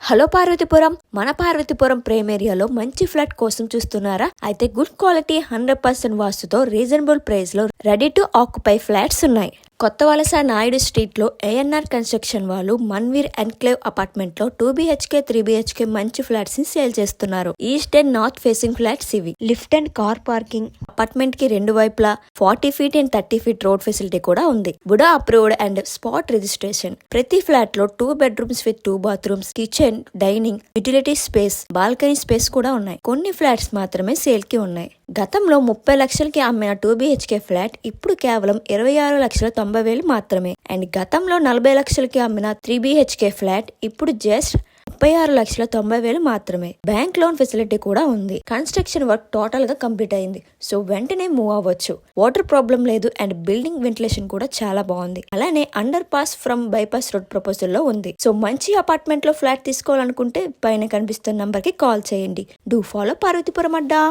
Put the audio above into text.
Hello Parvathipuram. మన పార్వతీపురం ప్రేమ్ ఏరియాలో మంచి ఫ్లాట్ కోసం చూస్తున్నారా? అయితే గుడ్ క్వాలిటీ 100% వాస్తుతో రీజనబుల్ ప్రైస్ లో రెడీ టు ఆక్యుపై ఫ్లాట్స్ ఉన్నాయి. కొత్త వలస నాయుడు స్ట్రీట్ లో ఏఎన్ఆర్ కన్స్ట్రక్షన్ వాళ్ళు మన్వీర్ ఎన్క్లేవ్ అపార్ట్మెంట్ లో 2 BHK 3 BHK మంచి ఫ్లాట్స్ ని సేల్ చేస్తున్నారు. East and north facing flats ఇవి. Lift and car parking, apartment కి రెండు వైపులా 40 feet and 30 feet road facility కూడా ఉంది. BUDA approved and spot registration. ప్రతి ఫ్లాట్ లో 2 bedrooms with 2 bathrooms, kitchen, dining, utility space, balcony space కూడా ఉన్నాయి. కొన్ని ఫ్లాట్స్ మాత్రమే సేల్ కి ఉన్నాయి. గతంలో 30 లక్షలకి అమ్మిన 2 BHK ఫ్లాట్ ఇప్పుడు కేవలం 26,90,000 మాత్రమే. అండ్ గతంలో 40 లక్షలకి అమ్మిన 3 BHK ఫ్లాట్ ఇప్పుడు జస్ట్ 36,90,000 మాత్రమే. బ్యాంక్ లోన్ ఫెసిలిటీ కూడా ఉంది. కన్స్ట్రక్షన్ వర్క్ టోటల్ గా కంప్లీట్ అయింది. సో వెంటనే మూవ్ అవ్వచ్చు. వాటర్ ప్రాబ్లం లేదు అండ్ బిల్డింగ్ వెంటిలేషన్ కూడా చాలా బాగుంది. అలానే under pass from bypass road proposal లో ఉంది. సో మంచి అపార్ట్మెంట్ లో ఫ్లాట్ తీసుకోవాలనుకుంటే పైన కనిపిస్తున్న నంబర్ కి కాల్ చేయండి. Do follow Parvathipuram Adda.